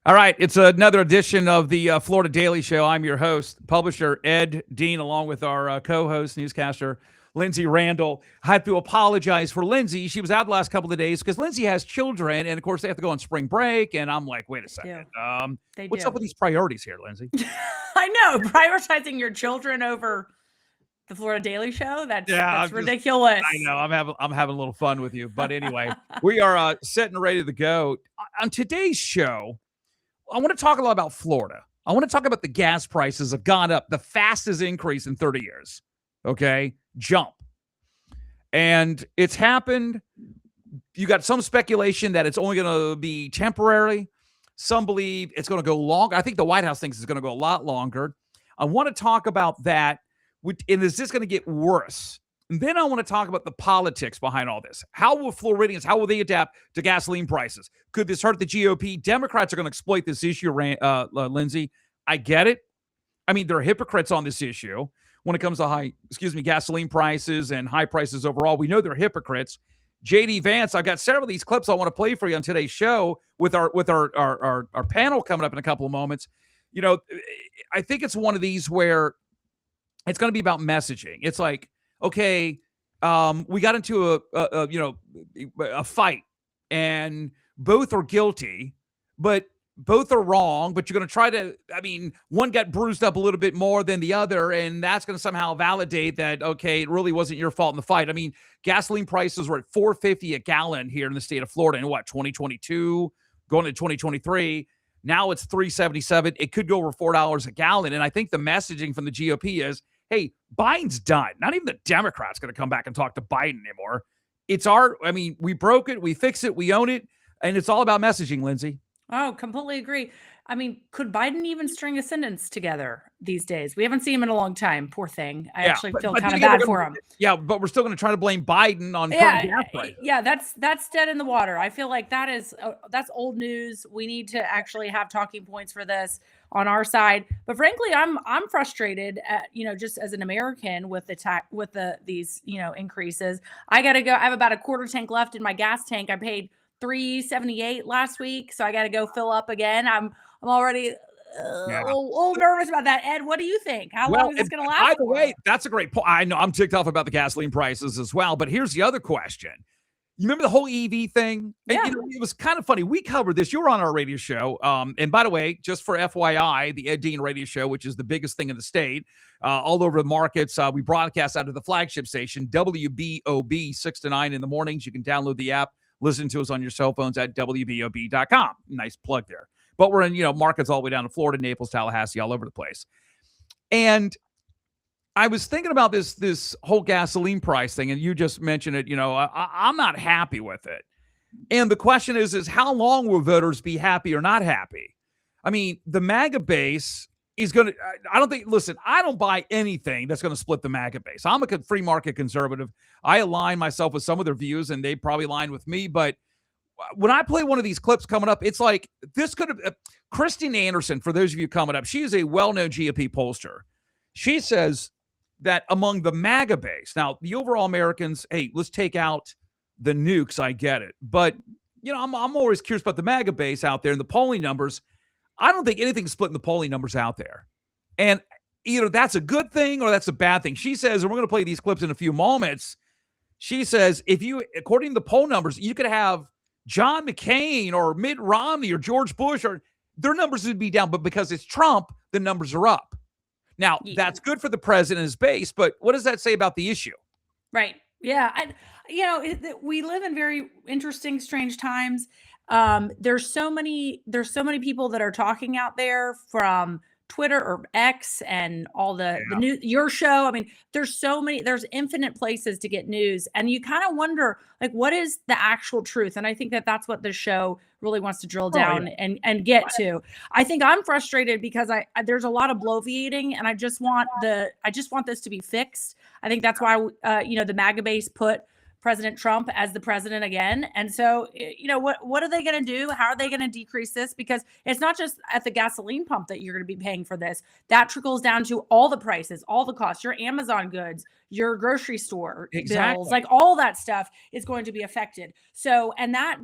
All right, it's another edition of the Florida Daily Show. I'm your host, publisher Ed Dean, along with our co-host, newscaster Lindsay Randall. I have to apologize for Lindsay. She was out the last couple of days because Lindsay has children, and of course they have to go on spring break. And I'm like, wait a second, They what's do. up with these priorities here, Lindsay? I know, prioritizing your children over the Florida Daily Show. That's ridiculous. I know. I'm having a little fun with you, but anyway, we are set and ready to go on today's show. I want to talk a lot about Florida. I want to talk about the gas prices have gone up, the fastest increase in 30 years. Okay? Jump. And it's happened. You got some speculation that it's only going to be temporary. Some believe it's going to go long. I think the White House thinks it's going to go a lot longer. I want to talk about that. And is this going to get worse? And then I want to talk about the politics behind all this. How will Floridians, how will they adapt to gasoline prices? Could this hurt the GOP? Democrats are going to exploit this issue, Lindsay. I get it. I mean, they're hypocrites on this issue when it comes to gasoline prices and high prices overall. We know they're hypocrites. JD Vance, I've got several of these clips I want to play for you on today's show with our panel coming up in a couple of moments. You know, I think it's one of these where it's going to be about messaging. It's like, okay, we got into a fight, and both are guilty, but both are wrong. But you're going to try to, one got bruised up a little bit more than the other, and that's going to somehow validate that, okay, it really wasn't your fault in the fight. I mean, gasoline prices were at $4.50 a gallon here in the state of Florida in 2022, going to 2023. Now it's $3.77. It could go over $4 a gallon. And I think the messaging from the GOP is, hey, Biden's done. Not even the Democrats going to come back and talk to Biden anymore. We broke it, we fix it, we own it, and it's all about messaging, Lindsay. Oh, completely agree. I mean, could Biden even string a sentence together these days? We haven't seen him in a long time. Poor thing. I actually feel kind of bad for him. Yeah, but we're still going to try to blame Biden on gas prices. Yeah, that's dead in the water. I feel like that's old news. We need to actually have talking points for this on our side. But frankly, I'm frustrated at, just as an American with these increases. I got to go. I have about a quarter tank left in my gas tank. I paid $3.78 last week, so I got to go fill up again. I'm already a little nervous about that. Ed, what do you think? How long is this going to last? By the way, that's a great point. I know I'm ticked off about the gasoline prices as well, but here's the other question. You remember the whole EV thing? Yeah. It was kind of funny. We covered this. You were on our radio show. And by the way, just for FYI, the Ed Dean radio show, which is the biggest thing in the state, all over the markets, we broadcast out of the flagship station, WBOB, 6 to 9 in the mornings. You can download the app. Listen to us on your cell phones at WBOB.com. Nice plug there. But we're in, markets all the way down to Florida, Naples, Tallahassee, all over the place. And I was thinking about this whole gasoline price thing, and you just mentioned it. I'm not happy with it. And the question is how long will voters be happy or not happy? I mean, the MAGA base is going to, I don't buy anything that's going to split the MAGA base. I'm a free market conservative. I align myself with some of their views, and they probably align with me. But when I play one of these clips coming up, it's like this could have, Christine Anderson, for those of you coming up, she is a well-known GOP pollster. She says that among the MAGA base, now the overall Americans, hey, let's take out the nukes. I get it. But, I'm always curious about the MAGA base out there and the polling numbers. I don't think anything's splitting the polling numbers out there. And either that's a good thing or that's a bad thing. She says, and we're going to play these clips in a few moments. She says, according to the poll numbers, you could have John McCain or Mitt Romney or George Bush, or their numbers would be down. But because it's Trump, the numbers are up. Now, that's good for the president and his base, but what does that say about the issue? Right. Yeah. We live in very interesting, strange times. There's so many people that are talking out there from Twitter or X and all the news, your show. I mean, there's infinite places to get news, and you kind of wonder, like, what is the actual truth? And I think that's what the show really wants to drill down and get to. I think I'm frustrated because there's a lot of bloviating, and I just want this to be fixed. I think that's why the MAGA base put President Trump as the president again. And so, what are they going to do? How are they going to decrease this? Because it's not just at the gasoline pump that you're going to be paying for this. That trickles down to all the prices, all the costs, your Amazon goods, your grocery store Exactly. bills, like all that stuff is going to be affected. So, and that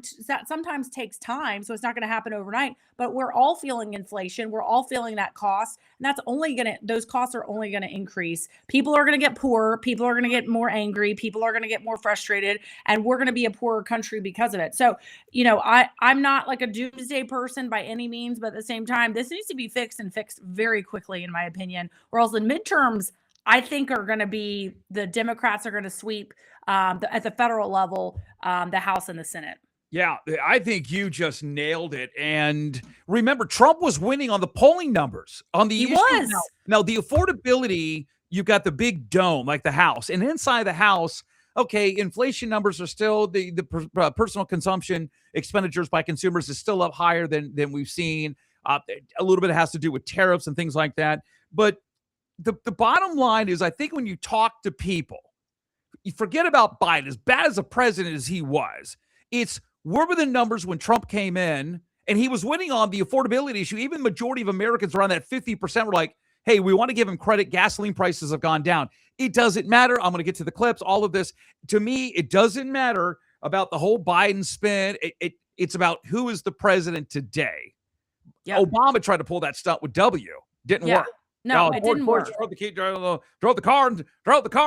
sometimes takes time. So it's not going to happen overnight, but we're all feeling inflation. We're all feeling that cost. And that's only going to, those costs are only going to increase. People are going to get poorer. People are going to get more angry. People are going to get more frustrated, and we're going to be a poorer country because of it. So, you know, I'm not like a doomsday person by any means, but at the same time, this needs to be fixed and fixed very quickly, in my opinion, or else the midterms, I think, are going to be, the Democrats are going to sweep at the federal level, the House and the Senate. Yeah, I think you just nailed it. And remember, Trump was winning on the polling numbers. On the He issue was. now, the affordability, you've got the big dome like the House, and inside the House, okay, inflation numbers are still the personal consumption expenditures by consumers is still up higher than we've seen. A little bit has to do with tariffs and things like that. But the bottom line is, I think when you talk to people, you forget about Biden, as bad as a president as he was. It's, where were the numbers when Trump came in and he was winning on the affordability issue? Even majority of Americans around that 50% were like, hey, we want to give him credit. Gasoline prices have gone down. It doesn't matter. I'm going to get to the clips, all of this. To me, it doesn't matter about the whole Biden spin. It's about who is the president today. Yep. Obama tried to pull that stunt with W. Didn't work. No, it didn't work. Drove the car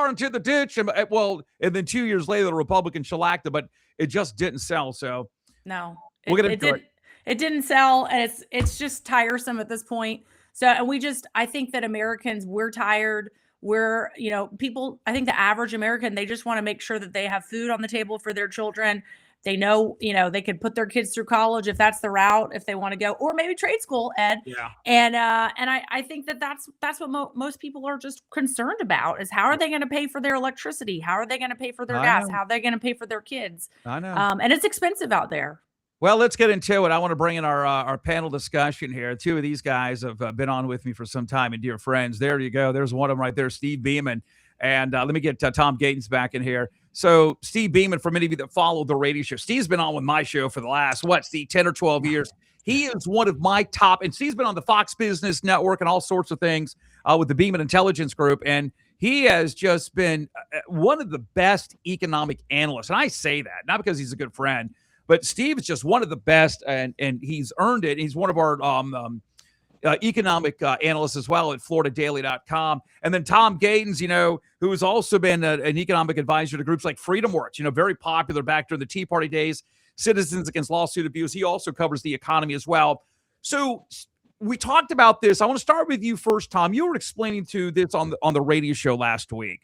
into the ditch. And then 2 years later, the Republicans shellacked it, but it just didn't sell. So no, it didn't sell, and it's just tiresome at this point. So, and I think that Americans, we're tired. We're, you know, people, I think the average American, they just want to make sure that they have food on the table for their children. They know, you know, they could put their kids through college if that's the route, if they want to go, or maybe trade school, Ed. Yeah. And I think that's what most people are just concerned about, is how are they going to pay for their electricity? How are they going to pay for their gas? How are they going to pay for their kids? I know. And it's expensive out there. Well, let's get into it. I want to bring in our panel discussion here. Two of these guys have been on with me for some time, and dear friends. There you go. There's one of them right there, Steve Beaman. And let me get Tom Gaitens back in here. So Steve Beaman, for many of you that follow the radio show, Steve's been on with my show for the last, Steve, 10 or 12 years. He is one of my top, and Steve's been on the Fox Business Network and all sorts of things with the Beaman Intelligence Group. And he has just been one of the best economic analysts. And I say that not because he's a good friend, but Steve is just one of the best, and he's earned it. He's one of our economic analysts as well at FloridaDaily.com. And then Tom Gaitens, you know, who has also been an economic advisor to groups like FreedomWorks, you know, very popular back during the Tea Party days, Citizens Against Lawsuit Abuse. He also covers the economy as well. So we talked about this. I want to start with you first, Tom. You were explaining to this on the radio show last week.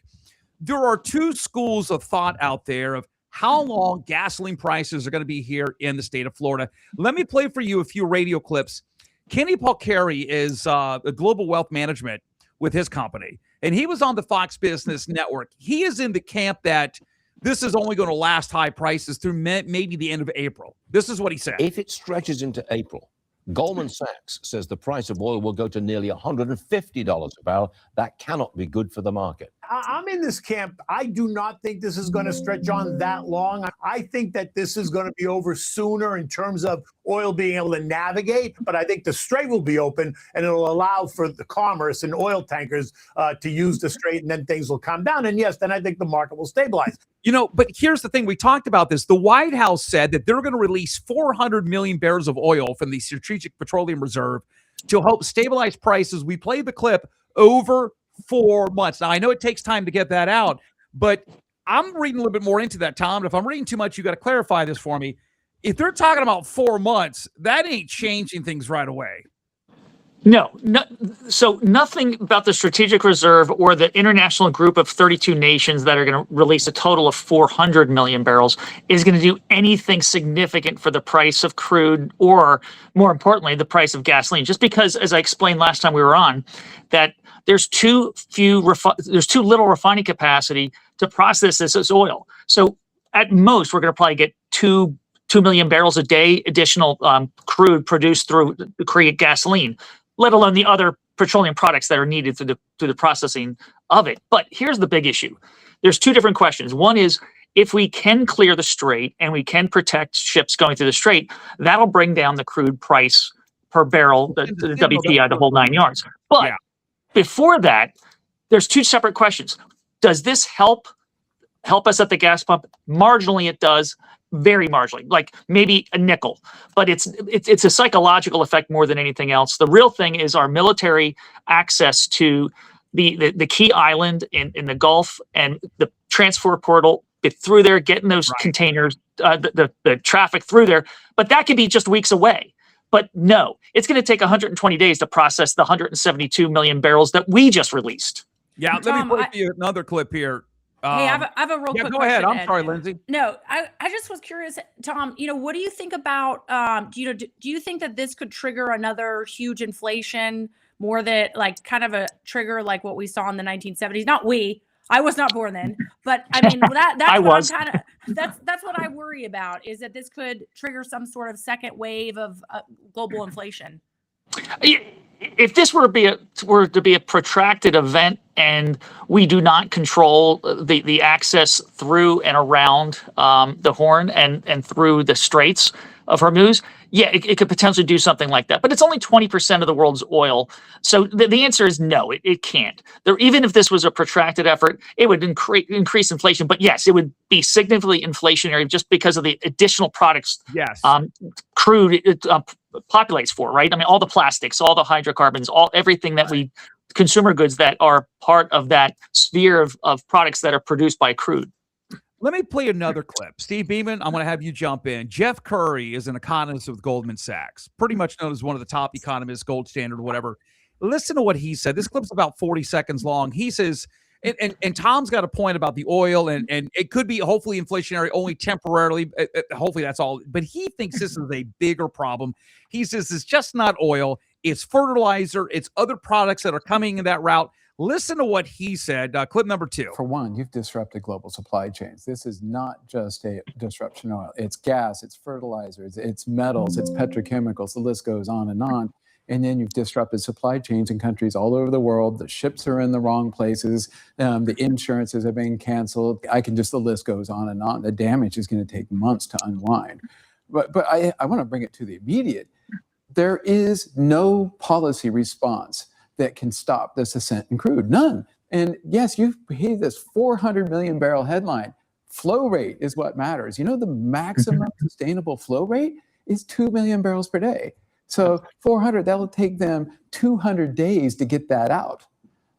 There are two schools of thought out there of how long gasoline prices are going to be here in the state of Florida. Let me play for you a few radio clips. Kenny Paul Carey is a global wealth management with his company, and he was on the Fox Business Network. He is in the camp that this is only going to last high prices through maybe the end of April. This is what he said. If it stretches into April, Goldman Sachs says the price of oil will go to nearly $150 a barrel. That cannot be good for the market. I'm in this camp. I do not think this is going to stretch on that long. I think that this is going to be over sooner in terms of oil being able to navigate. But I think the strait will be open, and it'll allow for the commerce and oil tankers to use the strait, and then things will calm down. And yes, then I think the market will stabilize. You know, but here's the thing. We talked about this. The White House said that they're going to release 400 million barrels of oil from the Strategic Petroleum Reserve to help stabilize prices. We played the clip over 4 months. Now, I know it takes time to get that out, but I'm reading a little bit more into that, Tom. And if I'm reading too much, you got to clarify this for me. If they're talking about 4 months, that ain't changing things right away. No, so nothing about the Strategic Reserve or the international group of 32 nations that are going to release a total of 400 million barrels is going to do anything significant for the price of crude, or more importantly, the price of gasoline. Just because, as I explained last time we were on, that there's too little refining capacity to process this as oil. So at most, we're going to probably get 2 million barrels a day additional crude produced to create gasoline, let alone the other petroleum products that are needed through the processing of it. But here's the big issue. There's two different questions. One is, if we can clear the strait and we can protect ships going through the strait, that'll bring down the crude price per barrel, the WTI, the whole 9 yards. But before that, there's two separate questions. Does this help us at the gas pump? Marginally, it does. Very marginally, like maybe a nickel, but it's a psychological effect more than anything else. The real thing is our military access to the key island in the Gulf and the transport portal through there, getting those containers, the traffic through there. But that could be just weeks away. But no, it's going to take 120 days to process the 172 million barrels that we just released. Yeah, let me play for you another clip here. Hey, I have a real quick go ahead. question, I'm sorry, Lindsay. No, I just was curious, Tom, what do you think about, do you think that this could trigger another huge inflation, more that like kind of a trigger like what we saw in the 1970s? Not I was not born then, but I mean, that's what I worry about, is that this could trigger some sort of second wave of global inflation. If this were to be a protracted event and we do not control the access through and around the Horn and through the Straits of Hormuz, yeah, it could potentially do something like that. But it's only 20% of the world's oil. So the answer is no, it can't. Even if this was a protracted effort, it would increase inflation. But yes, it would be significantly inflationary just because of the additional products crude populates for, right? I mean, all the plastics, all the hydrocarbons, everything that consumer goods that are part of that sphere of products that are produced by crude. Let me play another clip. Steve Beaman, I'm going to have you jump in. Jeff Curry is an economist with Goldman Sachs, pretty much known as one of the top economists, gold standard, whatever. Listen to what he said. This clip's about 40 seconds long. He says, and Tom's got a point about the oil, and it could be hopefully inflationary only temporarily. Hopefully that's all. But he thinks this is a bigger problem. He says it's just not oil. It's fertilizer. It's other products that are coming in that route. Listen to what he said. Clip number 2. For one, you've disrupted global supply chains. This is not just a disruption of oil. It's gas, it's fertilizers, it's metals, it's petrochemicals. The list goes on. And then you've disrupted supply chains in countries all over the world. The ships are in the wrong places. The insurances are being canceled. The list goes on and on. The damage is going to take months to unwind. But I want to bring it to the immediate. There is no policy response that can stop this ascent in crude. None. And yes, you've hit this 400 million barrel headline. Flow rate is what matters. The maximum sustainable flow rate is 2 million barrels per day. So 400, that'll take them 200 days to get that out.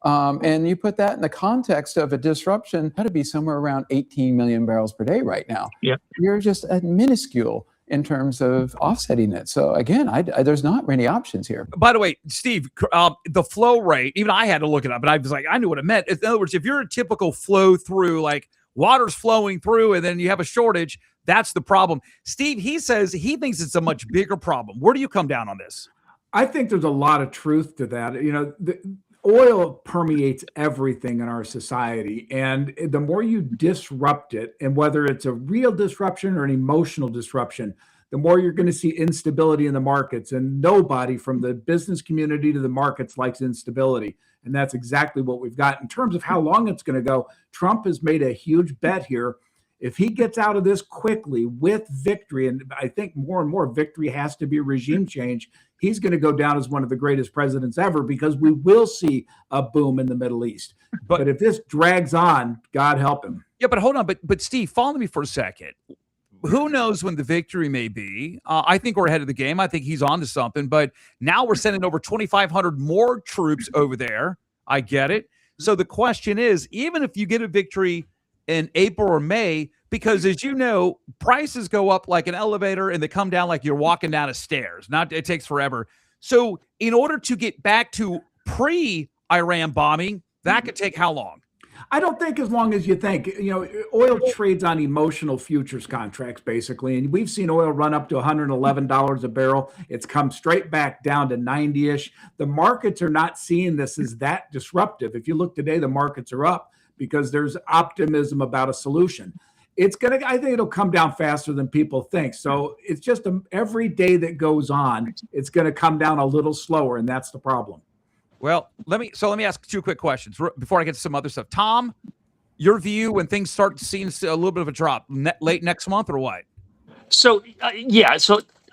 And you put that in the context of a disruption, that'd be somewhere around 18 million barrels per day right now. Yep. You're just minuscule in terms of offsetting it. So again, there's not many options here. By the way, Steve, the flow rate, even I had to look it up, and I was like, I knew what it meant. In other words, if you're a typical flow through, like water's flowing through and then you have a shortage, that's the problem. Steve, he says he thinks it's a much bigger problem. Where do you come down on this? I think there's a lot of truth to that. The oil permeates everything in our society, and the more you disrupt it, and whether it's a real disruption or an emotional disruption, the more you're going to see instability in the markets. And nobody from the business community to the markets likes instability. And that's exactly what we've got. In terms of how long it's going to go, Trump has made a huge bet here. If he gets out of this quickly with victory, and I think more and more victory has to be regime change, he's going to go down as one of the greatest presidents ever, because we will see a boom in the Middle East. But if this drags on, God help him. Yeah, but hold on. But Steve, follow me for a second. Who knows when the victory may be? I think we're ahead of the game. I think he's on to something. But now we're sending over 2,500 more troops over there. I get it. So the question is, even if you get a victory in April or May, because as you know, prices go up like an elevator and they come down like you're walking down a stairs. It takes forever. So in order to get back to pre-Iran bombing, that could take how long? I don't think as long as you think. Oil trades on emotional futures contracts, basically. And we've seen oil run up to $111 a barrel. It's come straight back down to 90-ish. The markets are not seeing this as that disruptive. If you look today, the markets are up because there's optimism about a solution. I think it'll come down faster than people think. So it's just every day that goes on, it's going to come down a little slower, and that's the problem. Well, let me ask 2 quick questions before I get to some other stuff. Tom, your view when things start seeing a little bit of a drop late next month or what? So,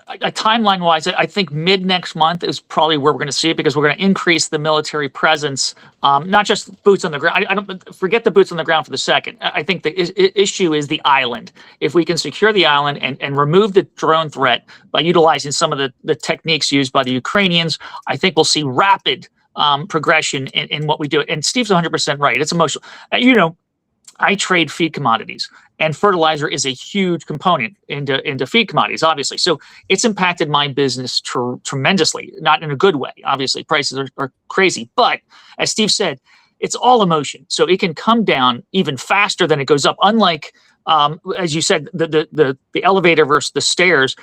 timeline wise, I think mid next month is probably where we're going to see it, because we're going to increase the military presence, not just boots on the ground. I don't forget the boots on the ground for the second. I think the issue is the island. If we can secure the island and remove the drone threat by utilizing some of the techniques used by the Ukrainians, I think we'll see rapid progression in what we do. And Steve's 100% right. It's emotional. I trade feed commodities, and fertilizer is a huge component into feed commodities, obviously. So it's impacted my business tremendously, not in a good way. Obviously, prices are crazy. But as Steve said, it's all emotion. So it can come down even faster than it goes up. Unlike, as you said, the elevator versus the stairs.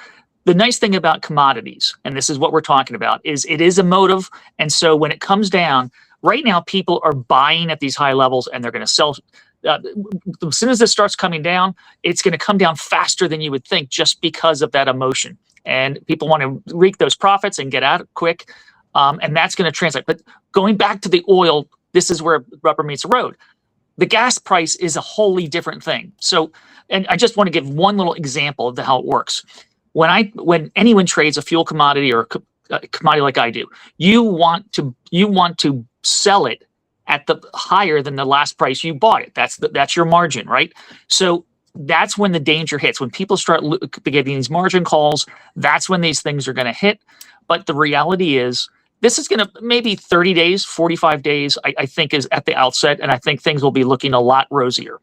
The nice thing about commodities, and this is what we're talking about, is it is emotive. And so when it comes down, right now people are buying at these high levels, and they're going to sell. As soon as this starts coming down, it's going to come down faster than you would think, just because of that emotion. And people want to reap those profits and get out quick. And that's going to translate. But going back to the oil, this is where rubber meets the road. The gas price is a wholly different thing. So, and I just want to give one little example of how it works. When anyone trades a fuel commodity or a commodity like I do, you want to sell it at the higher than the last price you bought it. That's your margin, right? So that's when the danger hits. When people start getting these margin calls, that's when these things are going to hit. But the reality is, this is going to maybe 30 days, 45 days, I think, is at the outset. And I think things will be looking a lot rosier.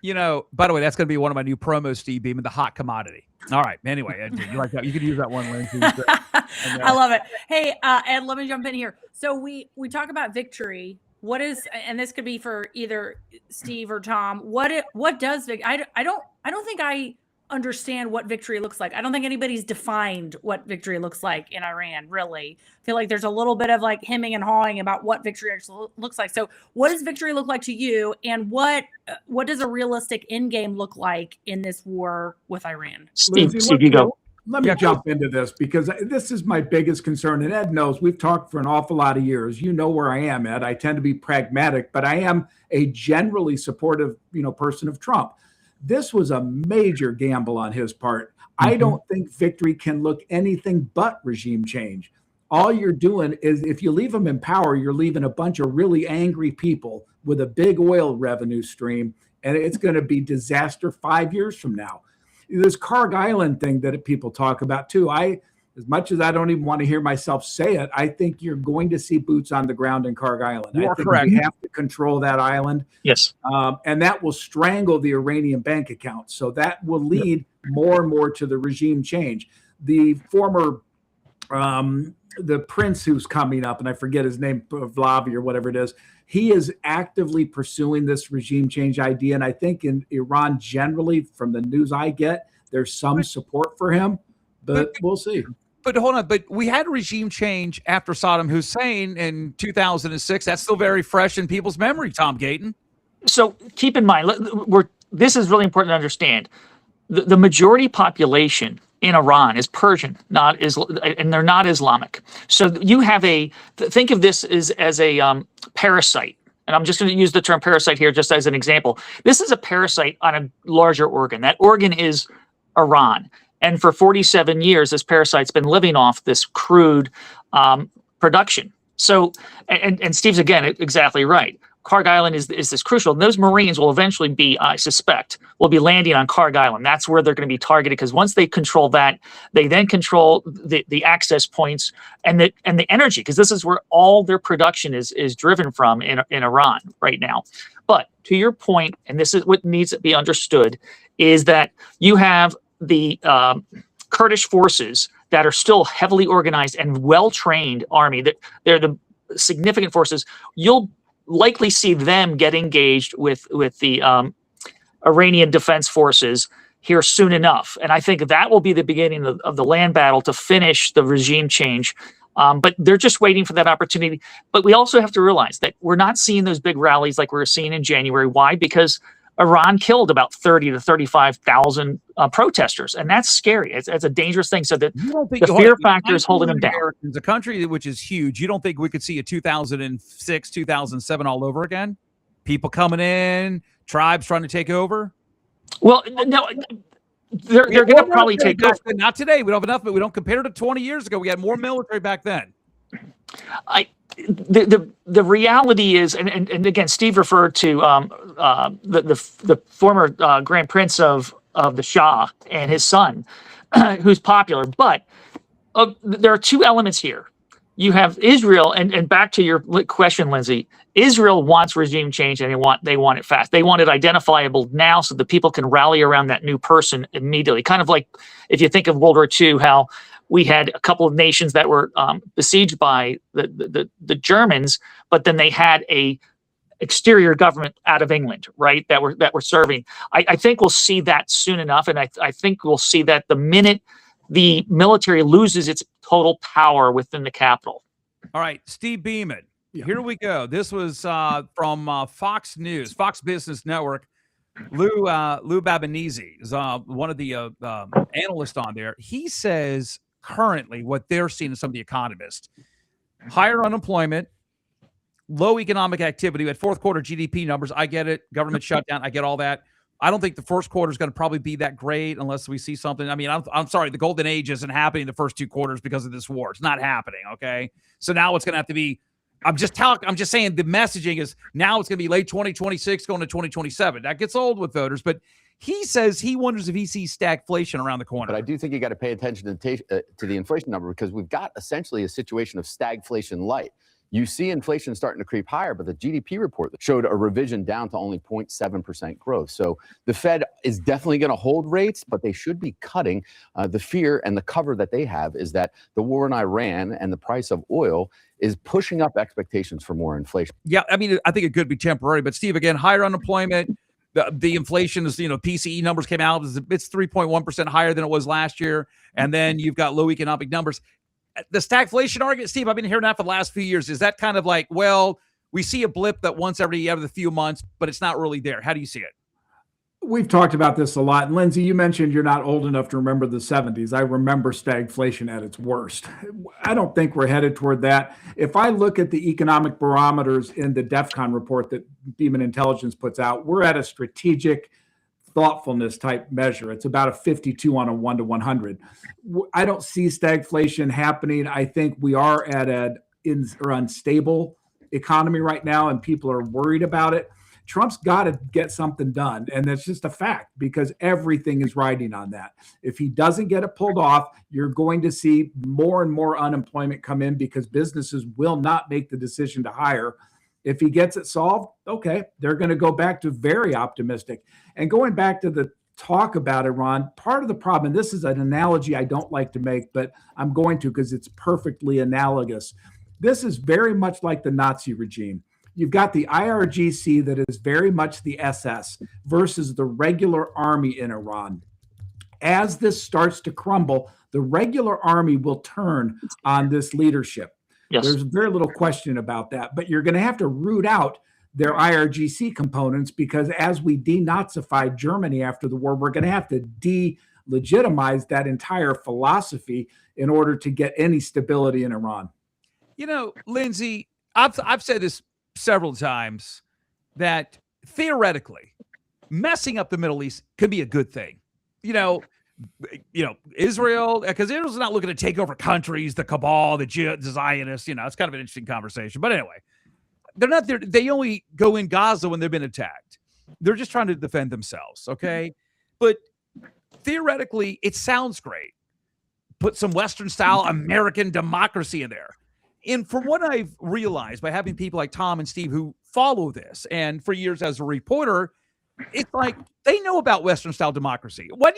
By the way, that's going to be one of my new promos, Steve Beaman, the hot commodity. All right. Anyway, you like that? You can use that one, Lindsay. I love it. Hey, Ed, let me jump in here. So we talk about victory. What is, and this could be for either Steve or Tom. What does I don't think I understand what victory looks like. I don't think anybody's defined what victory looks like in Iran, really. I feel like there's a little bit of like hemming and hawing about what victory actually looks like. So what does victory look like to you? And what does a realistic end game look like in this war with Iran? Steve, you go. Let me jump into this, because this is my biggest concern. And Ed knows, we've talked for an awful lot of years. You know where I am, Ed. I tend to be pragmatic, but I am a generally supportive, person of Trump. This was a major gamble on his part. I don't think victory can look anything but regime change. All you're doing is, if you leave them in power, you're leaving a bunch of really angry people with a big oil revenue stream, and it's going to be disaster 5 years from now. This Kharg Island thing that people talk about too, as much as I don't even want to hear myself say it, I think you're going to see boots on the ground in Kharg Island. You are I think correct. we have to control that island. Yes. And that will strangle the Iranian bank accounts. So that will lead more and more to the regime change. The former, the prince who's coming up, and I forget his name, Vlavi or whatever it is, he is actively pursuing this regime change idea. And I think in Iran generally, from the news I get, there's some support for him, but we'll see. But hold on, but we had regime change after Saddam Hussein in 2006. That's still very fresh in people's memory, Tom Gaiten. So keep in mind, this is really important to understand. The majority population in Iran is Persian, and they're not Islamic. So you have think of this as a parasite. And I'm just going to use the term parasite here just as an example. This is a parasite on a larger organ. That organ is Iran. And for 47 years, this parasite's been living off this crude production. So, and Steve's, again, exactly right. Kharg Island is this crucial. And those Marines will eventually be, I suspect, will be landing on Kharg Island. That's where they're going to be targeted, because once they control that, they then control the access points and the energy, because this is where all their production is driven from in Iran right now. But to your point, and this is what needs to be understood, is that you have the Kurdish forces that are still heavily organized and well-trained army. That they're the significant forces. You'll likely see them get engaged with the Iranian defense forces here soon enough. And I think that will be the beginning of the land battle to finish the regime change. But they're just waiting for that opportunity. But we also have to realize that we're not seeing those big rallies like we were seeing in January. Why? Because Iran killed about 30 to 35,000 protesters, and that's scary. It's a dangerous thing. So that the fear factor is holding them down. It's a country which is huge. You don't think we could see a 2006, 2007 all over again? People coming in, tribes trying to take over? Well, no. they're We had going to more probably military take back over. then. Not today. We don't have enough, but we don't compare to 20 years ago. We had more military back then. The reality is, and again, Steve referred to the former Grand Prince of the Shah and his son, who's popular. But there are two elements here. You have Israel, and back to your question, Lindsay. Israel wants regime change, and they want it fast. They want it identifiable now, so that people can rally around that new person immediately. Kind of like if you think of World War II, how we had a couple of nations that were besieged by the Germans, but then they had a exterior government out of England, right? That were serving. I think we'll see that soon enough, and I think we'll see that the minute the military loses its total power within the capital. All right, Steve Beaman. Here we go. This was from Fox News, Fox Business Network. Lou Babinese is one of the analysts on there. He says currently what they're seeing in some of the economists: higher unemployment, low economic activity. We had fourth quarter GDP numbers. I get it. Government shutdown. I get all that. I don't think the first quarter is going to probably be that great unless we see something. I mean, I'm sorry. The golden age isn't happening the first two quarters because of this war. It's not happening. Okay. So now it's going to have to be, I'm just saying the messaging is now it's going to be late 2026 going to 2027. That gets old with voters, but he says he wonders if he sees stagflation around the corner. But I do think you got to pay attention to the inflation number, because we've got essentially a situation of stagflation light. You see inflation starting to creep higher, but the GDP report showed a revision down to only 0.7% growth. So the Fed is definitely going to hold rates, but they should be cutting. The fear and the cover that they have is that the war in Iran and the price of oil is pushing up expectations for more inflation. Yeah, I mean, I think it could be temporary, but Steve, again, higher unemployment. The inflation is, PCE numbers came out. It's 3.1% higher than it was last year. And then you've got low economic numbers. The stagflation argument, Steve, I've been hearing that for the last few years. Is that kind of like, well, we see a blip that once every few months, but it's not really there? How do you see it? We've talked about this a lot. And Lindsay, you mentioned you're not old enough to remember the 70s. I remember stagflation at its worst. I don't think we're headed toward that. If I look at the economic barometers in the DEFCON report that Beaman Intelligence puts out, we're at a strategic thoughtfulness type measure. It's about a 52 on a 1 to 100. I don't see stagflation happening. I think we are at an unstable economy right now, and people are worried about it. Trump's got to get something done, and that's just a fact, because everything is riding on that. If he doesn't get it pulled off, you're going to see more and more unemployment come in, because businesses will not make the decision to hire. If he gets it solved, okay, they're going to go back to very optimistic. And going back to the talk about Iran, part of the problem, and this is an analogy I don't like to make, but I'm going to because it's perfectly analogous. This is very much like the Nazi regime. You've got the IRGC that is very much the SS versus the regular army in Iran. As this starts to crumble, the regular army will turn on this leadership. Yes. There's very little question about that, but you're going to have to root out their IRGC components, because as we denazify Germany after the war, we're going to have to delegitimize that entire philosophy in order to get any stability in Iran. Lindsay, I've said this several times, that theoretically messing up the Middle East could be a good thing. Israel, because Israel's not looking to take over countries, the cabal, the Zionists, it's kind of an interesting conversation. But anyway, they're not there. They only go in Gaza when they've been attacked. They're just trying to defend themselves. Okay. But theoretically, it sounds great. Put some Western style American democracy in there. And from what I've realized by having people like Tom and Steve who follow this, and for years as a reporter, it's like they know about Western style democracy. Why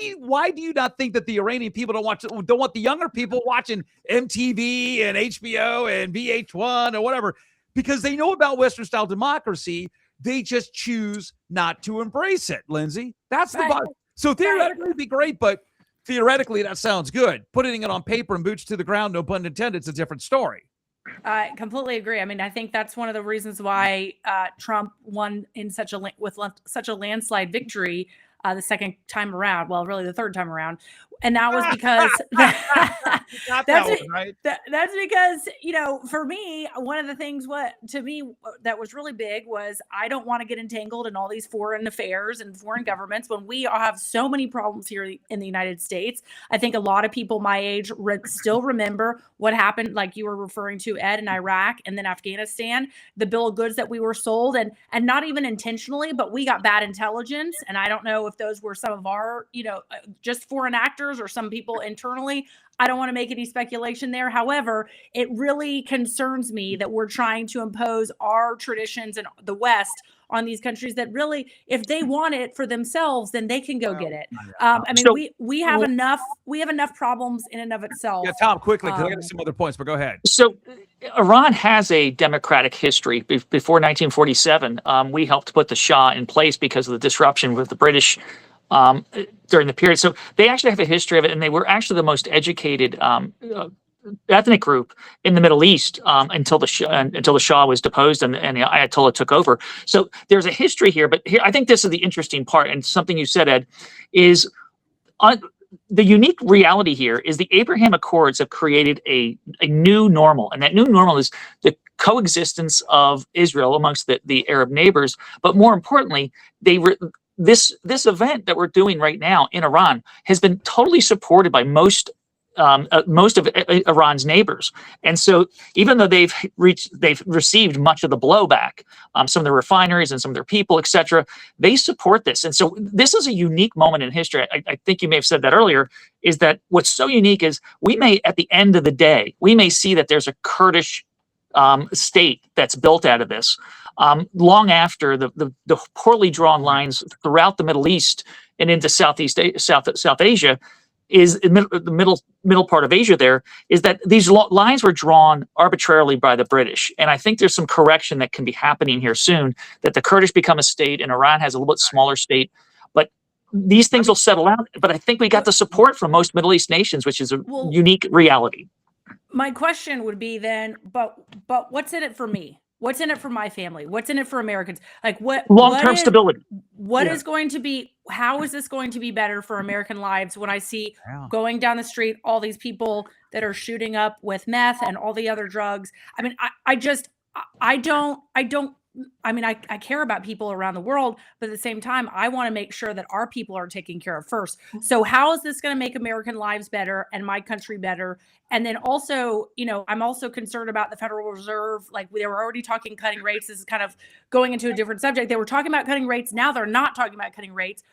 do you not think that the Iranian people don't want the younger people watching MTV and HBO and VH1 or whatever? Because they know about Western style democracy. They just choose not to embrace it, Lindsay. That's the bottom. So theoretically it'd be great, but theoretically that sounds good. Putting it on paper and boots to the ground, no pun intended, it's a different story. I completely agree. I mean, I think that's one of the reasons why Trump won in such a landslide victory the second time around. Well, really the third time around. And that was because Got that one, right? that's because, for me, one of the things that was really big was I don't want to get entangled in all these foreign affairs and foreign governments when we all have so many problems here in the United States. I think a lot of people my age still remember what happened, like you were referring to, Ed, in Iraq and then Afghanistan, the bill of goods that we were sold, and not even intentionally, but we got bad intelligence. And I don't know if those were some of our, just foreign actors or some people internally. I don't want to make any speculation there. However, it really concerns me that we're trying to impose our traditions in the West on these countries that really, if they want it for themselves, then they can go get it. We have enough problems in and of itself. Yeah, Tom, quickly, because I got some other points, but go ahead. So Iran has a democratic history. Before 1947, we helped put the Shah in place because of the disruption with the British during the period. So they actually have a history of it, and they were actually the most educated ethnic group in the Middle East until the Shah was deposed and the Ayatollah took over. So there's a history here, but here I think this is the interesting part, and something you said, Ed, is the unique reality here is the Abraham Accords have created a new normal, and that new normal is the coexistence of Israel amongst the Arab neighbors. But more importantly, this event that we're doing right now in Iran has been totally supported by most of Iran's neighbors. And so even though they've received much of the blowback, some of their refineries and some of their people, etc., they support this. And so this is a unique moment in history. I think you may have said that earlier, is that what's so unique is we may, at the end of the day, we may see that there's a Kurdish state that's built out of this. Long after the poorly drawn lines throughout the Middle East and into South Asia is the middle part of Asia. There is that these lines were drawn arbitrarily by the British, and I think there's some correction that can be happening here soon. That the Kurdish become a state, and Iran has a little bit smaller state, but these things will settle out. But I think we got the support from most Middle East nations, which is a unique reality. My question would be then, but what's in it for me? What's in it for my family? What's in it for Americans? Like what long-term stability? What is going to be, how is this going to be better for American lives when I see going down the street, all these people that are shooting up with meth and all the other drugs? I mean, I care about people around the world, but at the same time, I want to make sure that our people are taken care of first. So how is this going to make American lives better and my country better? And then also, I'm also concerned about the Federal Reserve. Like they were already talking cutting rates. This is kind of going into a different subject. They were talking about cutting rates. Now they're not talking about cutting rates.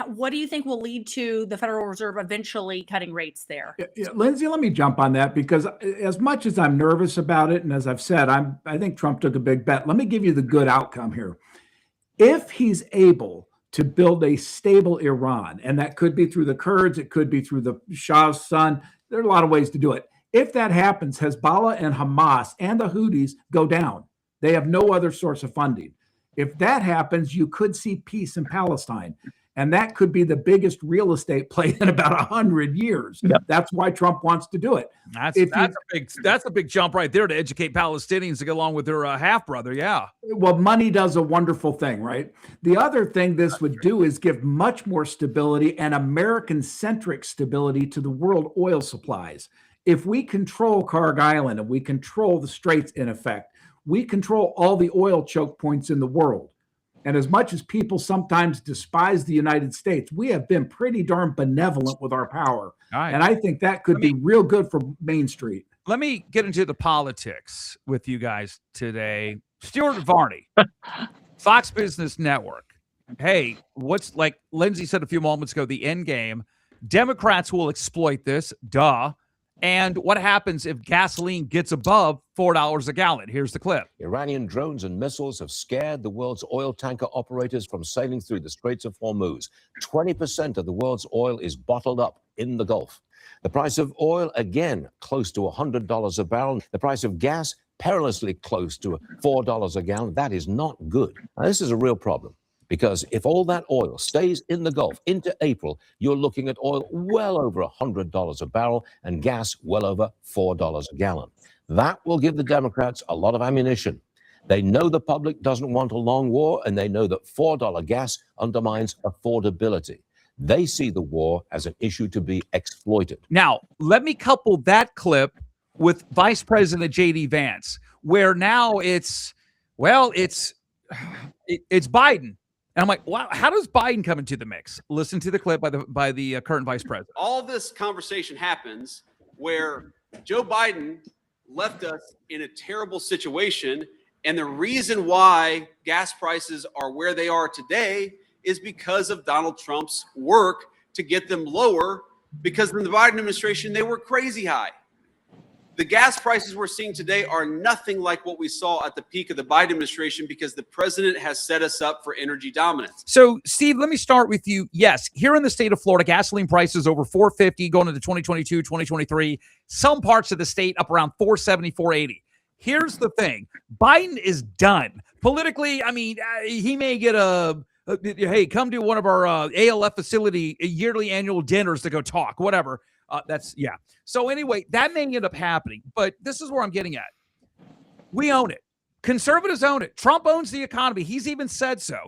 What do you think will lead to the Federal Reserve eventually cutting rates there? Yeah, Lindsay, let me jump on that, because as much as I'm nervous about it, and as I've said, I think Trump took a big bet. Let me give you the good outcome here. If he's able to build a stable Iran, and that could be through the Kurds, it could be through the Shah's son, there are a lot of ways to do it. If that happens, Hezbollah and Hamas and the Houthis go down. They have no other source of funding. If that happens, you could see peace in Palestine. And that could be the biggest real estate play in about 100 years. Yep. That's why Trump wants to do it. That's a big jump right there to educate Palestinians to get along with their half brother. Yeah. Well, money does a wonderful thing, right? The other thing this would do is give much more stability and American-centric stability to the world oil supplies. If we control Kharg Island and we control the Straits, in effect, we control all the oil choke points in the world. And as much as people sometimes despise the United States, we have been pretty darn benevolent with our power. Right. And I think that could be real good for Main Street. Let me get into the politics with you guys today. Stuart Varney, Fox Business Network. Hey, what's, like Lindsay said a few moments ago, the end game? Democrats will exploit this, duh. And what happens if gasoline gets above $4 a gallon? Here's the clip. Iranian drones and missiles have scared the world's oil tanker operators from sailing through the Straits of Hormuz. 20% of the world's oil is bottled up in the Gulf. The price of oil, again, close to $100 a barrel. The price of gas, perilously close to $4 a gallon. That is not good. Now, this is a real problem. Because if all that oil stays in the Gulf into April, you're looking at oil well over $100 a barrel and gas well over $4 a gallon. That will give the Democrats a lot of ammunition. They know the public doesn't want a long war, and they know that $4 gas undermines affordability. They see the war as an issue to be exploited. Now, let me couple that clip with Vice President J.D. Vance, where now it's Biden. And I'm like, wow, how does Biden come into the mix? Listen to the clip by the current vice president. All this conversation happens where Joe Biden left us in a terrible situation. And the reason why gas prices are where they are today is because of Donald Trump's work to get them lower, because in the Biden administration, they were crazy high. The gas prices we're seeing today are nothing like what we saw at the peak of the Biden administration, because the president has set us up for energy dominance. So, Steve, let me start with you. Yes, here in the state of Florida, gasoline prices over $4.50 going into 2022, 2023. Some parts of the state up around $4.70, $4.80. Here's the thing. Biden is done. Politically, I mean, he may get hey, come to one of our ALF facility yearly annual dinners to go talk, whatever. Yeah. So anyway, that may end up happening, but this is where I'm getting at. We own it. Conservatives own it. Trump owns the economy. He's even said so.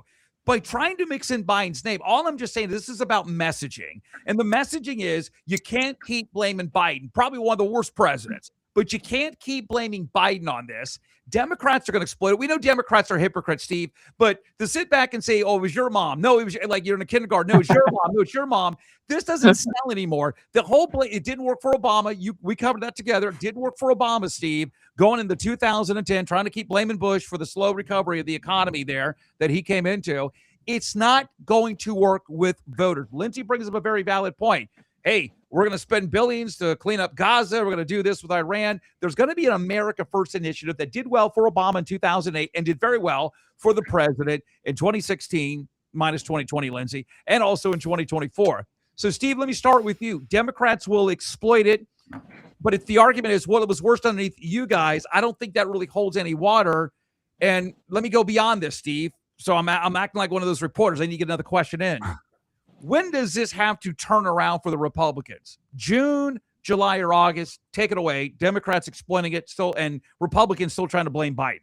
By trying to mix in Biden's name, all I'm just saying, this is about messaging. And the messaging is you can't keep blaming Biden, probably one of the worst presidents, but you can't keep blaming Biden on this. Democrats are going to exploit it. We know Democrats are hypocrites, Steve, but to sit back and say, oh, it was your mom. No, it was like you're in a kindergarten. No, it's your mom. No, it's your mom. This doesn't sell anymore. The whole it didn't work for Obama. We covered that together. It didn't work for Obama, Steve, going into 2010, trying to keep blaming Bush for the slow recovery of the economy there that he came into. It's not going to work with voters. Lindsay brings up a very valid point. Hey, we're going to spend billions to clean up Gaza. We're going to do this with Iran. There's going to be an America First initiative that did well for Obama in 2008 and did very well for the president in 2016, minus 2020, Lindsay, and also in 2024. So, Steve, let me start with you. Democrats will exploit it, but if the argument is, well, it was worse underneath you guys, I don't think that really holds any water. And let me go beyond this, Steve. So I'm acting like one of those reporters. I need to get another question in. When does this have to turn around for the Republicans? June, July, or August? Take it away. Democrats exploiting it still, and Republicans still trying to blame Biden.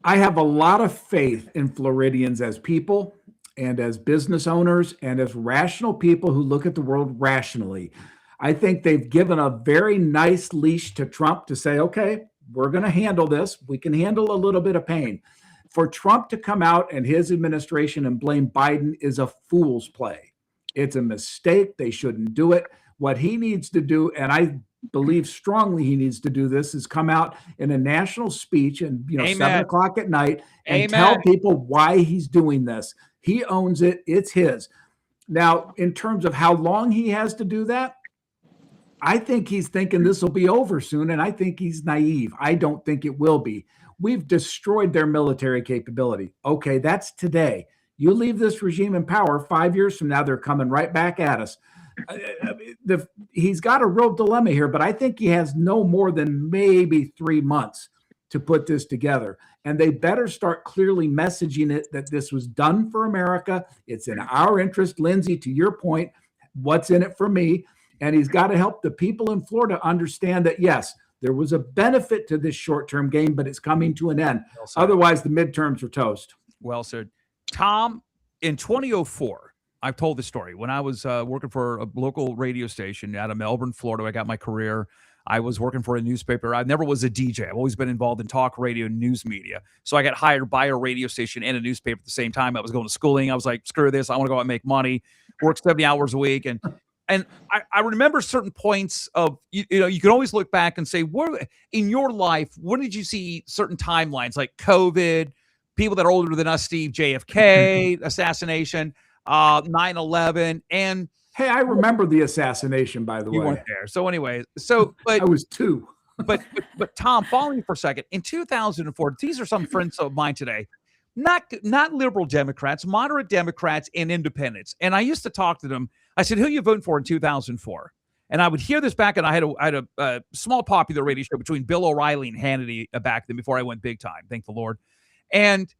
I have a lot of faith in Floridians as people and as business owners and as rational people who look at the world rationally. I think they've given a very nice leash to Trump to say, okay, we're going to handle this. We can handle a little bit of pain. For Trump to come out and his administration and blame Biden is a fool's play. It's a mistake. They shouldn't do it. What he needs to do, and I believe strongly he needs to do this, is come out in a national speech and 7 o'clock at night and tell people why he's doing this. He owns it. It's his. Now, in terms of how long he has to do that, I think he's thinking this will be over soon, and I think he's naive. I don't think it will be. We've destroyed their military capability. Okay, that's today. You leave this regime in power, 5 years from now, they're coming right back at us. He's got a real dilemma here, but I think he has no more than maybe 3 months to put this together. And they better start clearly messaging it that this was done for America. It's in our interest. Lindsay, to your point, what's in it for me? And he's got to help the people in Florida understand that, yes, there was a benefit to this short-term game, but it's coming to an end. Well, otherwise, the midterms are toast. Well said. Tom, in 2004, I've told this story. When I was working for a local radio station out of Melbourne, Florida, I got my career. I was working for a newspaper. I never was a DJ. I've always been involved in talk radio and news media. So I got hired by a radio station and a newspaper at the same time. I was going to schooling. I was like, screw this. I want to go out and make money, work 70 hours a week. And I remember certain points of, you can always look back and say, in your life, when did you see certain timelines like COVID, people that are older than us, Steve, JFK, assassination, 9/11, and hey, I remember the assassination, by the way. You weren't there. So anyway, I was 2. but Tom, following for a second, in 2004, these are some friends of mine today, not liberal Democrats, moderate Democrats, and independents. And I used to talk to them. I said, who are you voting for in 2004? And I would hear this back, and I had a small popular radio show between Bill O'Reilly and Hannity back then before I went big time, thank the Lord. And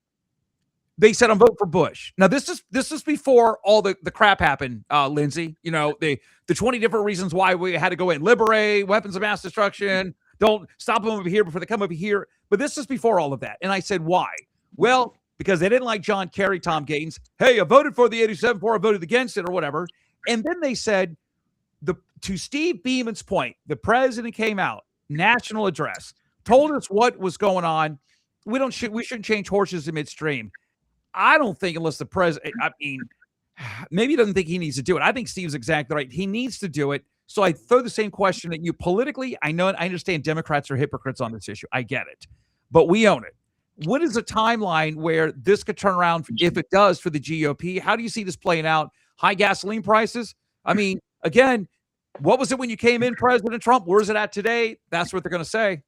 they said, I'm voting for Bush. Now, this is before all the crap happened, Lindsay. The 20 different reasons why we had to go in. Liberate, weapons of mass destruction, don't stop them over here before they come over here. But this is before all of that. And I said, why? Well, because they didn't like John Kerry, Tom Gaitens. Hey, I voted for the 87.4, I voted against it or whatever. And then they said, to Steve Beaman's point, the president came out, national address, told us what was going on. We shouldn't change horses in midstream. I don't think unless the president, I mean, maybe he doesn't think he needs to do it. I think Steve's exactly right. He needs to do it. So I throw the same question at you politically. I understand Democrats are hypocrites on this issue. I get it, but we own it. What is a timeline where this could turn around if it does for the GOP? How do you see this playing out? High gasoline prices? I mean, again, what was it when you came in, President Trump? Where's it at today? That's what they're going to say.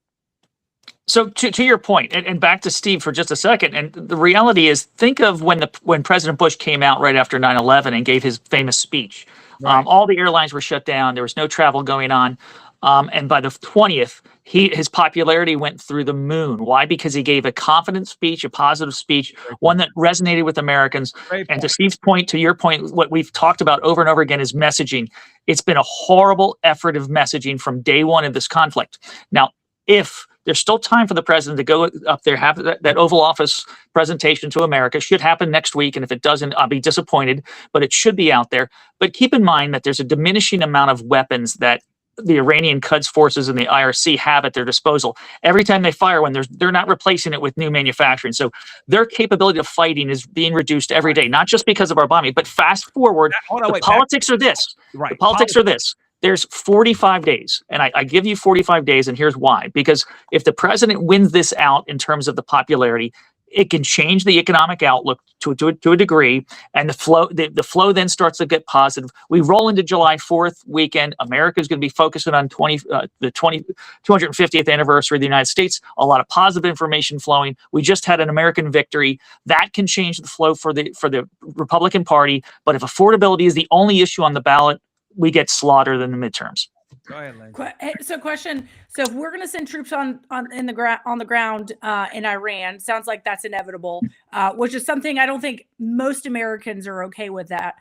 So to your point, and back to Steve for just a second, and the reality is, think of when President Bush came out right after 9/11 and gave his famous speech. Right. All the airlines were shut down. There was no travel going on. And by the 20th, his popularity went through the moon. Why? Because he gave a confident speech, a positive speech, one that resonated with Americans. And to Steve's point, to your point, what we've talked about over and over again is messaging. It's been a horrible effort of messaging from day one of this conflict. Now, if there's still time for the president to go up there, have that Oval Office presentation to America. Should happen next week. And if it doesn't, I'll be disappointed, but it should be out there. But keep in mind that there's a diminishing amount of weapons that the Iranian Quds forces and the IRC have at their disposal. Every time they fire one, they're not replacing it with new manufacturing. So their capability of fighting is being reduced every day, not just because of our bombing, but fast forward, politics are this. Right. The politics are this. There's 45 days, and I give you 45 days, and here's why. Because if the president wins this out in terms of the popularity, it can change the economic outlook to a degree, and the flow then starts to get positive. We roll into July 4th weekend. America is going to be focusing on the 250th anniversary of the United States. A lot of positive information flowing. We just had an American victory. That can change the flow for the Republican Party. But if affordability is the only issue on the ballot, we get slaughtered in the midterms. Go ahead, Lindsay. So question. So if we're going to send troops on the ground in Iran, sounds like that's inevitable, which is something I don't think most Americans are okay with that.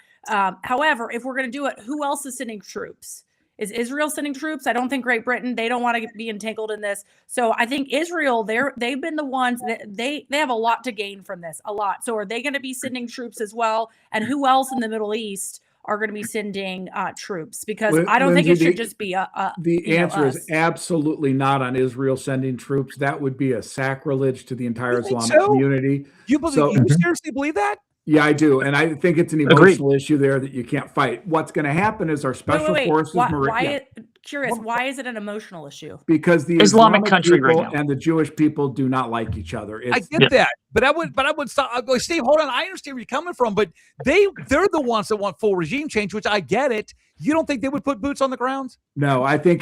However, if we're going to do it, who else is sending troops? Is Israel sending troops? I don't think Great Britain, they don't want to be entangled in this. So I think Israel, they've been the ones that they have a lot to gain from this, a lot. So are they going to be sending troops as well? And who else in the Middle East are going to be sending troops? Because I don't think it should just be the answer is absolutely not on Israel sending troops. That would be a sacrilege to the entire Islamic community. You seriously believe that? Yeah, I do. And I think it's an emotional issue there that you can't fight. What's going to happen is our special forces. Why is it an emotional issue? Because the Islamic country right now and the Jewish people do not like each other. I get that, but I would stop. Steve, hold on. I understand where you're coming from, but they're the ones that want full regime change, which I get it. You don't think they would put boots on the ground? No, I think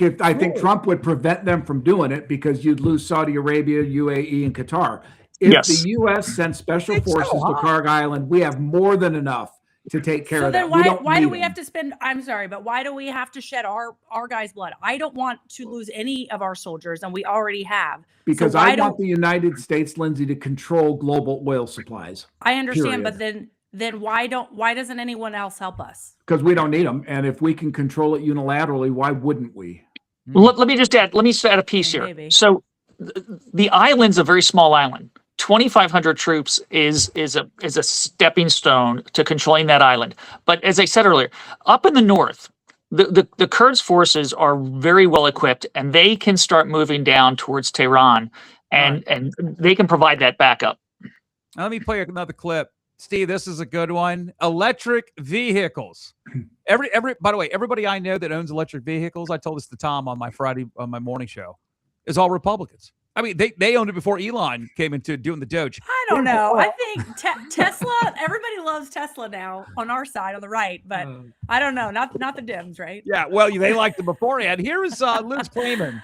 Trump would prevent them from doing it because you'd lose Saudi Arabia, UAE, and Qatar. If the U.S. sends special forces to Kharg Island, we have more than enough to take care of that. So then why do we have to spend, I'm sorry, but why do we have to shed our guys' blood? I don't want to lose any of our soldiers, and we already have. Because I want the United States, Lindsay, to control global oil supplies. I understand, but then why doesn't anyone else help us? Because we don't need them. And if we can control it unilaterally, why wouldn't we? Well, let me add a piece here. Maybe. So the island's a very small island. 2,500 troops is a stepping stone to controlling that island. But as I said earlier, up in the north, the Kurds forces are very well equipped, and they can start moving down towards Tehran, and they can provide that backup. Now, let me play another clip. Steve, this is a good one. Electric vehicles. By the way, everybody I know that owns electric vehicles, I told this to Tom on my morning show, is all Republicans. I mean, they owned it before Elon came into doing the Doge. I don't know. I think Tesla, everybody loves Tesla now on our side, on the right, but I don't know. Not the Dems, right? Yeah, well, they liked it beforehand. Here is Liz Clayman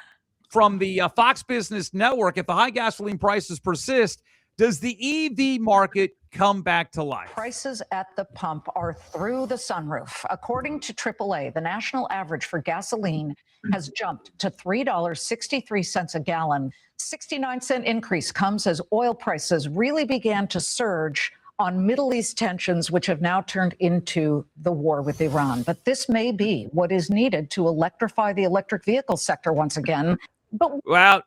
from the Fox Business Network. If the high gasoline prices persist, does the EV market come back to life? Prices at the pump are through the sunroof. According to AAA, the national average for gasoline has jumped to $3.63 a gallon. 69-cent increase comes as oil prices really began to surge on Middle East tensions, which have now turned into the war with Iran. But this may be what is needed to electrify the electric vehicle sector once again. Well,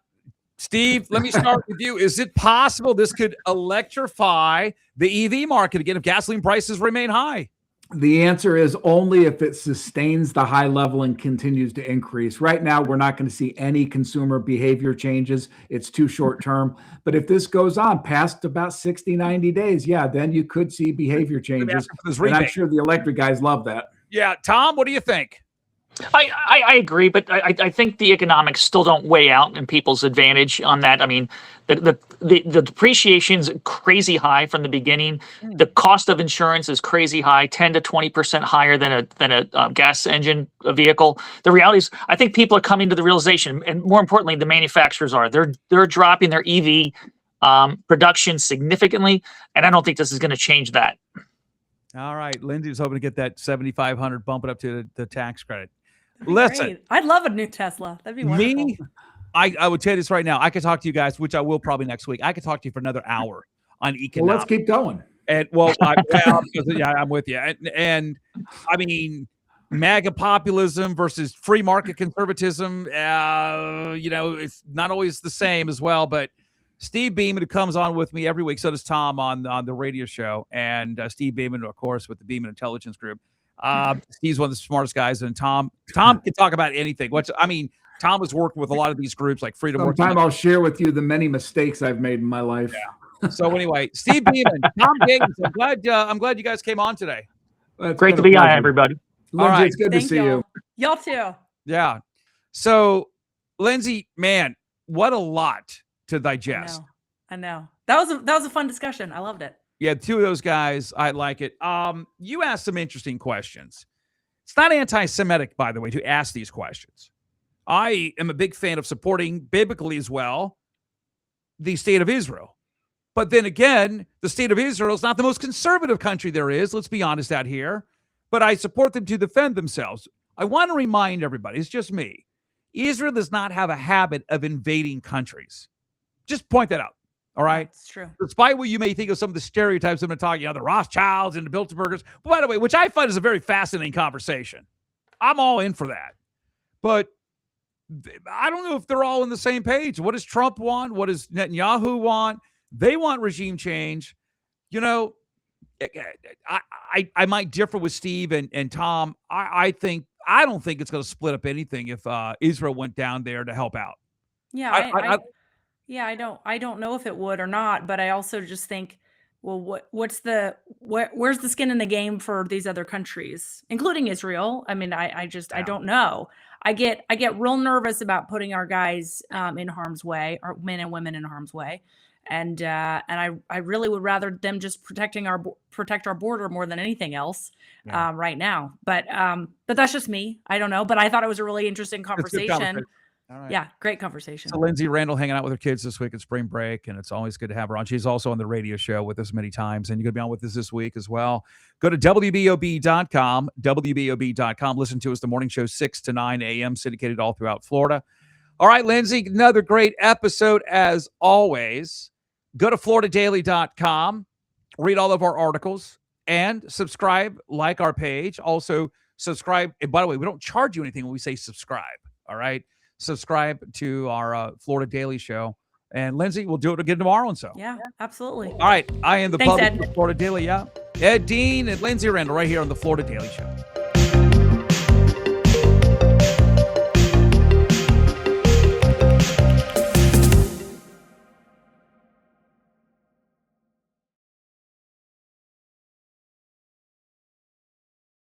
Steve, let me start with you. Is it possible this could electrify the EV market again if gasoline prices remain high? The answer is only if it sustains the high level and continues to increase. Right now, we're not going to see any consumer behavior changes. It's too short term. But if this goes on past about 60, 90 days, yeah, then you could see behavior changes. And I'm sure the electric guys love that. Yeah. Tom, what do you think? I agree, but I think the economics still don't weigh out in people's advantage on that. I mean, the depreciation's crazy high from the beginning. The cost of insurance is crazy high, 10 to 20% higher than a gas engine vehicle. The reality is, I think people are coming to the realization, and more importantly, the manufacturers are. They're dropping their EV production significantly, and I don't think this is going to change that. All right, Lindsay was hoping to get that $7,500, bump it up to the tax credit. Listen, great. I'd love a new Tesla. That'd be wonderful. Me, I would tell you this right now. I could talk to you guys, which I will probably next week. I could talk to you for another hour on economics. Well, let's keep going. And I'm with you. And I mean, MAGA populism versus free market conservatism. It's not always the same as well. But Steve Beaman, who comes on with me every week, so does Tom on the radio show, and Steve Beaman, of course, with the Beaman Intelligence Group. Steve's one of the smartest guys, and Tom can talk about anything. Tom has worked with a lot of these groups like FreedomWorks. Sometime I'll share with you the many mistakes I've made in my life. Yeah. So anyway, Steve Beaman, Tom Gaitens, I'm glad you guys came on today. Great to be on, everybody. Lindsay, right. it's good to see you. Y'all too. Yeah. So, Lindsay, man, what a lot to digest. I know. That was a fun discussion. I loved it. Yeah, two of those guys, I like it. You asked some interesting questions. It's not anti-Semitic, by the way, to ask these questions. I am a big fan of supporting biblically as well the state of Israel. But then again, the state of Israel is not the most conservative country there is. Let's be honest out here. But I support them to defend themselves. I want to remind everybody, it's just me. Israel does not have a habit of invading countries. Just point that out. All right. It's true. Despite what you may think of some of the stereotypes I'm going to talk, the Rothschilds and the Bilderbergers. But by the way, which I find is a very fascinating conversation. I'm all in for that. But I don't know if they're all on the same page. What does Trump want? What does Netanyahu want? They want regime change. I might differ with Steve and Tom. I don't think it's going to split up anything if Israel went down there to help out. Yeah, I don't know if it would or not, but I also just think, well, where's the skin in the game for these other countries, including Israel? I mean, I don't know. I get real nervous about putting our guys in harm's way, our men and women in harm's way, and I really would rather them just protect our border more than anything else right now. But that's just me. I don't know. But I thought it was a really interesting conversation. All right. Yeah, great conversation. So Lindsay Randall hanging out with her kids this week at spring break, and it's always good to have her on. She's also on the radio show with us many times, and you're going to be on with us this week as well. Go to WBOB.com, WBOB.com. Listen to us, the morning show, 6 to 9 a.m., syndicated all throughout Florida. All right, Lindsay, another great episode as always. Go to FloridaDaily.com, read all of our articles, and subscribe, like our page. Also, subscribe. And by the way, we don't charge you anything when we say subscribe, all right? Subscribe to our Florida Daily Show. And Lindsay, we'll do it again tomorrow and so. Yeah, absolutely. All right. I am the Thanks, public Ed. Florida Daily. Yeah. Ed Dean and Lindsay Randall right here on the Florida Daily Show.